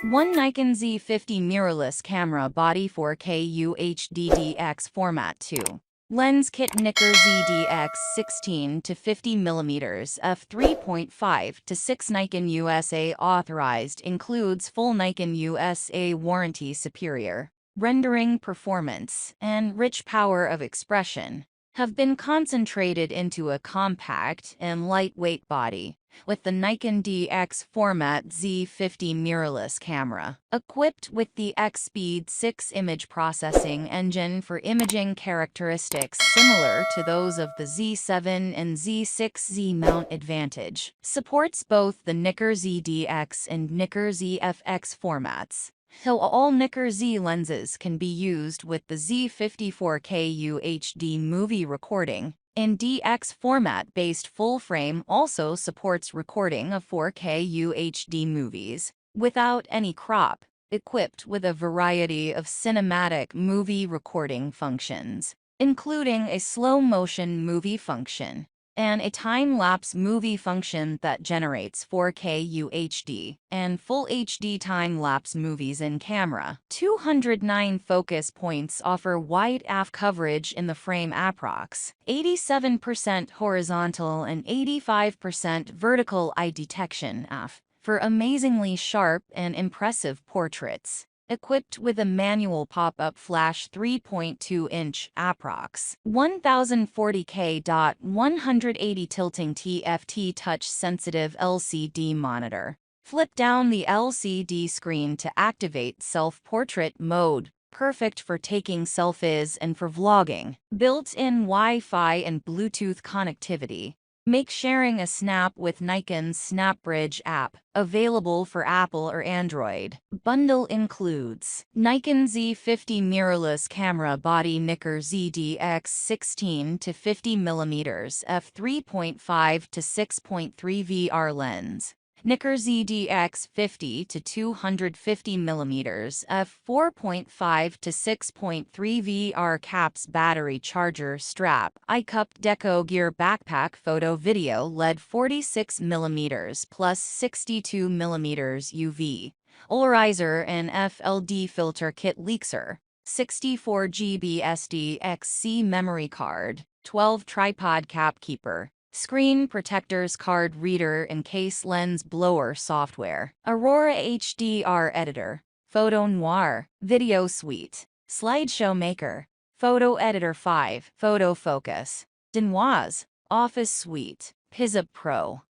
One Nikon Z50 Mirrorless camera body 4K UHD DX-Format 2. Lens kit NIKKOR Z DX 16-50mm F3.5-6 Nikon USA authorized includes full Nikon USA warranty superior rendering performance and rich power of expression have been concentrated into a compact and lightweight body, with the Nikon DX-Format Z50 Mirrorless camera, equipped with the X-Speed 6 image processing engine for imaging characteristics similar to those of the Z7 and Z6Z mount advantage, supports both the NIKKOR ZDX and NIKKOR ZFX formats. All NIKKOR Z lenses can be used with the Z50 4K UHD movie recording, and DX format-based full-frame also supports recording of 4K UHD movies without any crop, equipped with a variety of cinematic movie recording functions, including a slow-motion movie function and a time-lapse movie function that generates 4K UHD and Full HD time-lapse movies in camera. 209 focus points offer wide AF coverage in the frame approx. 87% horizontal and 85% vertical eye detection AF for amazingly sharp and impressive portraits. Equipped with a manual pop-up flash 3.2-inch approx. 1040K.180 tilting TFT touch-sensitive LCD monitor. Flip down the LCD screen to activate self-portrait mode, perfect for taking selfies and for vlogging. Built-in Wi-Fi and Bluetooth connectivity make sharing a snap with Nikon's SnapBridge app, available for Apple or Android. Bundle includes Nikon Z50 Mirrorless camera body NIKKOR ZDX 16-50mm f3.5-6.3 VR lens, NIKKOR ZDX 50-250mm f4.5-6.3 VR caps battery charger strap, iCup Deco Gear backpack photo video LED 46mm plus 62mm UV, polarizer and FLD filter kit Leakser, 64GB SDXC memory card, 12 tripod cap keeper, screen protectors card reader and case lens blower software, Aurora HDR editor, Photo Noir, video suite, slideshow maker, photo editor 5, photo focus, Denoise, office suite, Pizza Pro.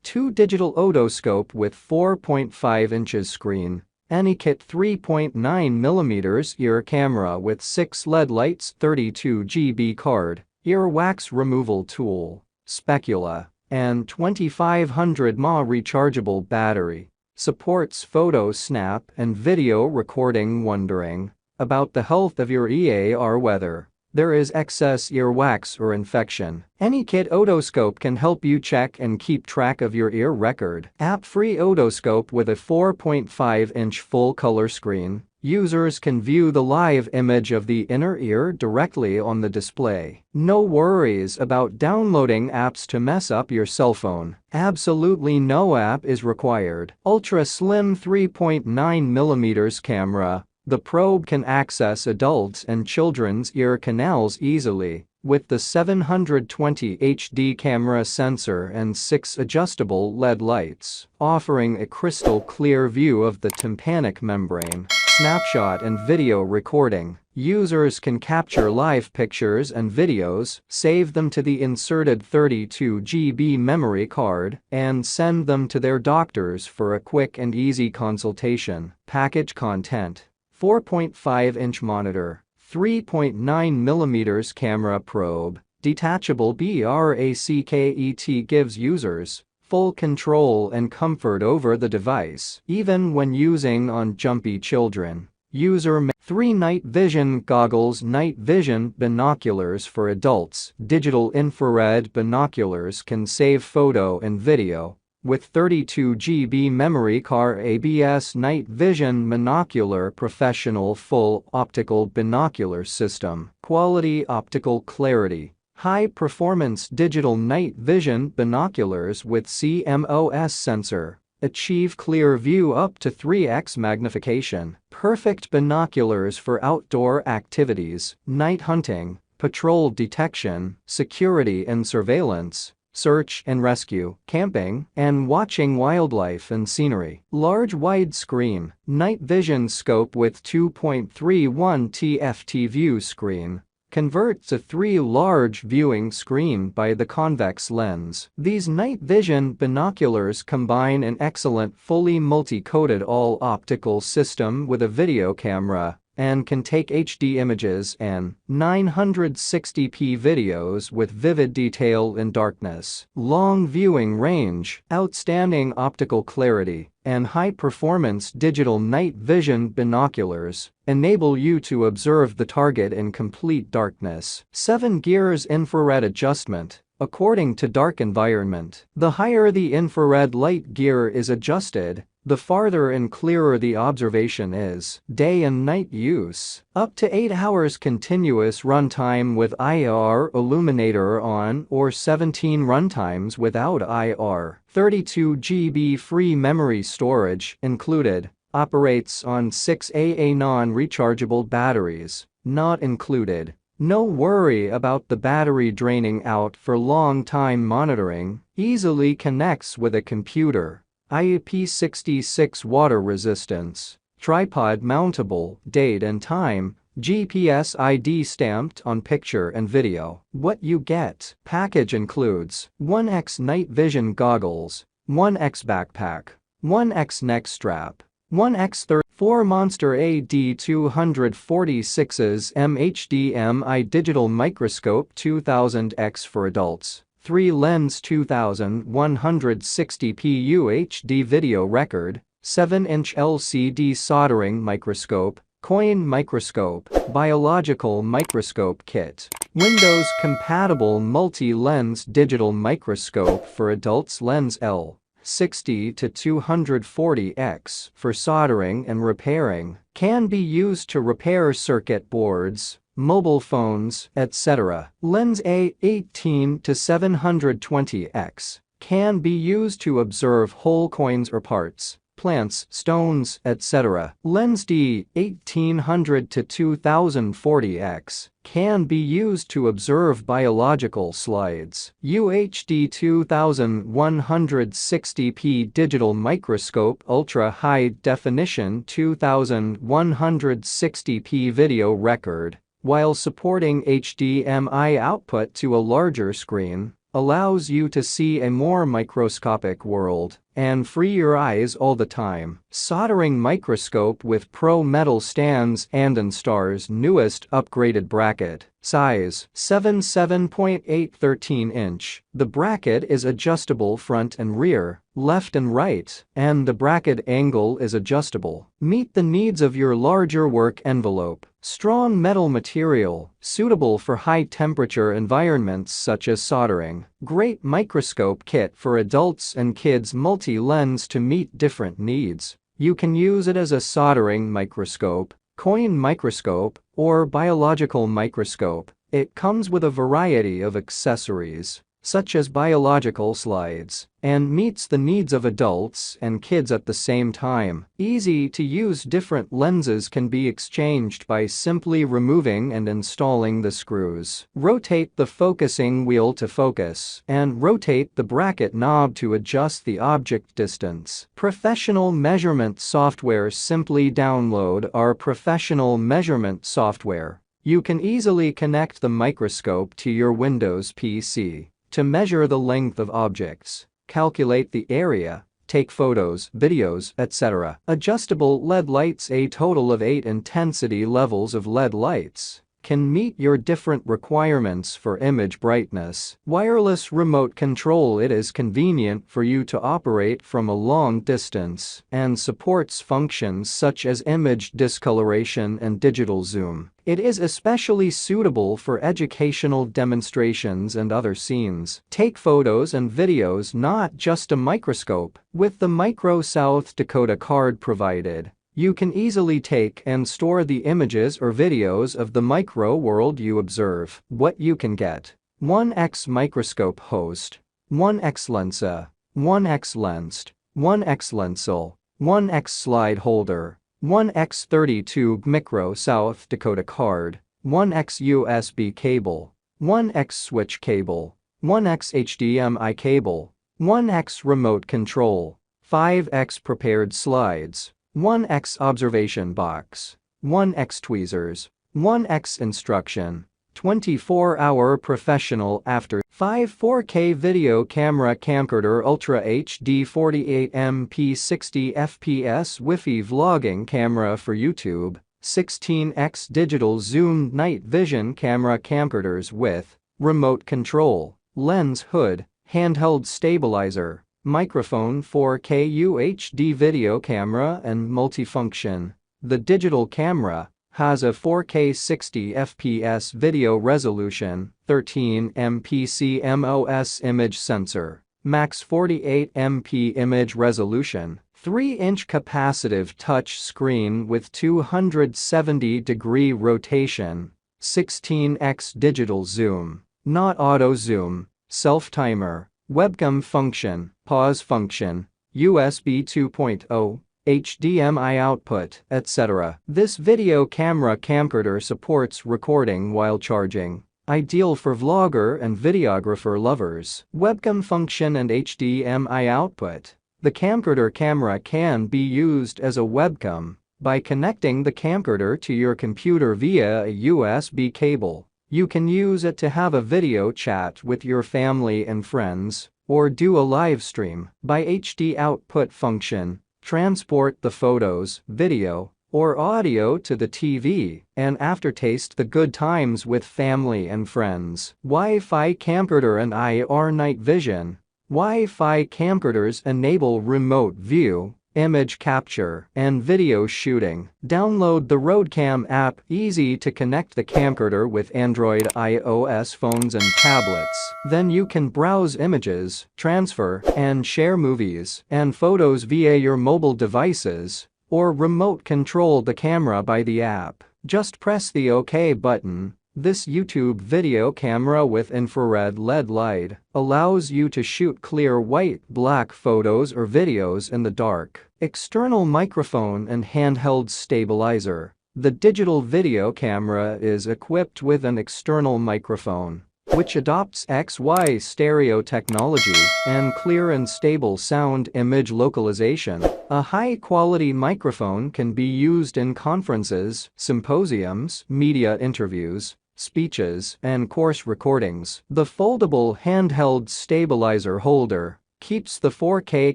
2 digital otoscope with 4.5 inches screen, NIKKOR 3.9mm ear camera with 6 LED lights, 32GB card, earwax removal tool, specula, and 2500 mAh rechargeable battery. Supports photo snap and video recording. Wondering about the health of your ear or whether there is excess earwax or infection? NIKKOR otoscope can help you check and keep track of your ear record. App-free otoscope with a 4.5-inch full-color screen. Users can view the live image of the inner ear directly on the display. No worries about downloading apps to mess up your cell phone. Absolutely no app is required. Ultra slim 3.9mm camera. The probe can access adults and children's ear canals easily, with the 720 HD camera sensor and 6 adjustable LED lights, offering a crystal clear view of the tympanic membrane. Snapshot and video recording. Users can capture live pictures and videos, save them to the inserted 32GB memory card, and send them to their doctors for a quick and easy consultation. Package content: 4.5-inch monitor, 3.9mm camera probe, detachable bracket gives users full control and comfort over the device, even when using on jumpy children. User 3 night vision goggles, night vision binoculars for adults. Digital infrared binoculars can save photo and video. With 32GB memory card. ABS night vision monocular professional full optical binocular system. Quality optical clarity. High-performance digital night vision binoculars with CMOS sensor, Achieve clear view up to 3x magnification. Perfect binoculars for outdoor activities, night hunting, patrol detection, security and surveillance, search and rescue, camping, and watching wildlife and scenery. Large widescreen, night vision scope with 2.31 TFT view screen. Convert to 3 large viewing screen by the convex lens. These night vision binoculars combine an excellent fully multi-coated all-optical system with a video camera and can take HD images and 960p videos with vivid detail in darkness. Long viewing range, outstanding optical clarity, and high-performance digital night vision binoculars enable you to observe the target in complete darkness. 7 gears infrared adjustment. According to dark environment, the higher the infrared light gear is adjusted, the farther and clearer the observation is. Day and night use. Up to 8 hours continuous runtime with IR illuminator on or 17 runtimes without IR. 32 GB free memory storage included. Operates on 6AA non-rechargeable batteries. Not included. No worry about the battery draining out for long time monitoring. Easily connects with a computer. IP66 water resistance. Tripod mountable. Date and time. GPS ID stamped on picture and video. What you get. Package includes 1x night vision goggles, 1x backpack, 1x neck strap, 1x 4 Monster AD246's MHDMI digital microscope 2000x for adults, 3 lens 2160p UHD video record, 7-inch LCD soldering microscope, coin microscope, biological microscope kit, Windows compatible multi-lens digital microscope for adults lens L. 60 to 240x for soldering and repairing, can be used to repair circuit boards, mobile phones, etc. Lens A 18 to 720x can be used to observe whole coins or parts, plants, stones, etc. Lens D 1800 to 2040x can be used to observe biological slides. UHD 2160p digital microscope ultra high definition 2160p video record, while supporting HDMI output to a larger screen, allows you to see a more microscopic world and free your eyes all the time. Soldering microscope with pro metal stands and Instar's newest upgraded bracket. Size 7.8 13-inch. The bracket is adjustable front and rear, left and right, and the bracket angle is adjustable. Meet the needs of your larger work envelope. Strong metal material, suitable for high-temperature environments such as soldering. Great microscope kit for adults and kids multi-lens to meet different needs. You can use it as a soldering microscope, coin microscope, or biological microscope. It comes with a variety of accessories, such as biological slides, and meets the needs of adults and kids at the same time. Easy to use. Different lenses can be exchanged by simply removing and installing the screws. Rotate the focusing wheel to focus, and rotate the bracket knob to adjust the object distance. Professional measurement software. Simply download our professional measurement software. You can easily connect the microscope to your Windows PC to measure the length of objects, calculate the area, take photos, videos, etc. Adjustable LED lights. A total of 8 intensity levels of LED lights can meet your different requirements for image brightness. Wireless remote control. It is convenient for you to operate from a long distance and supports functions such as image discoloration and digital zoom. It is especially suitable for educational demonstrations and other scenes. Take photos and videos. Not just a microscope. With the Micro South Dakota card provided, you can easily take and store the images or videos of the micro world you observe. What you can get: 1x microscope host, 1x lensa, 1x lensed, 1x lensel, 1x slide holder, 1x 32 micro South Dakota card, 1x USB cable, 1x switch cable, 1x HDMI cable, 1x remote control, 5x prepared slides, 1x observation box, 1x tweezers, 1x instruction, 24-hour professional after 5 4K video camera camcorder Ultra HD 48MP 60 FPS Wi-Fi vlogging camera for YouTube, 16x digital zoom night vision camera camcorders with remote control, lens hood, handheld stabilizer, microphone 4K UHD video camera and multifunction. The digital camera has a 4K 60 FPS video resolution, 13MP CMOS image sensor, max 48MP image resolution, 3-inch capacitive touch screen with 270-degree rotation, 16x digital zoom, not auto zoom, self-timer, webcam function, pause function, USB 2.0, HDMI output, etc. This video camera camcorder supports recording while charging. Ideal for vlogger and videographer lovers. Webcam function and HDMI output. The camcorder camera can be used as a webcam by connecting the camcorder to your computer via a USB cable. You can use it to have a video chat with your family and friends, or do a live stream. By HD output function, transport the photos, video, or audio to the TV, and aftertaste the good times with family and friends. Wi-Fi camcorder and IR night vision. Wi-Fi camcorders enable remote view, image capture, and video shooting. Download the Roadcam app. Easy to connect the camcorder with Android iOS phones and tablets. Then you can browse images, transfer, and share movies and photos via your mobile devices, or remote control the camera by the app. Just press the OK button. This YouTube video camera with infrared LED light allows you to shoot clear white-black photos or videos in the dark. External microphone and handheld stabilizer. The digital video camera is equipped with an external microphone, which adopts XY stereo technology and clear and stable sound image localization. A high-quality microphone can be used in conferences, symposiums, media interviews, speeches, and course recordings. The foldable handheld stabilizer holder keeps the 4K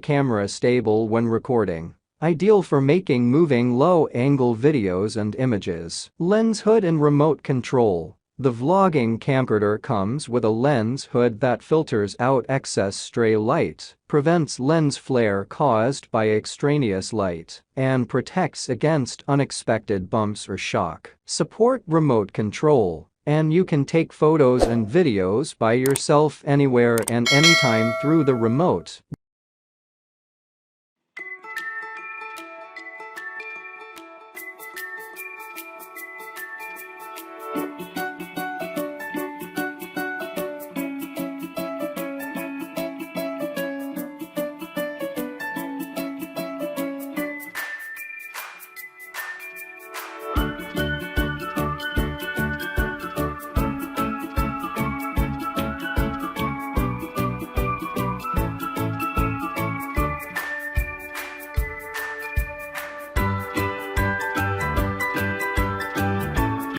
camera stable when recording. Ideal for making moving low-angle videos and images. Lens hood and remote control. The vlogging camcorder comes with a lens hood that filters out excess stray light, prevents lens flare caused by extraneous light, and protects against unexpected bumps or shock. Support remote control, and you can take photos and videos by yourself anywhere and anytime through the remote.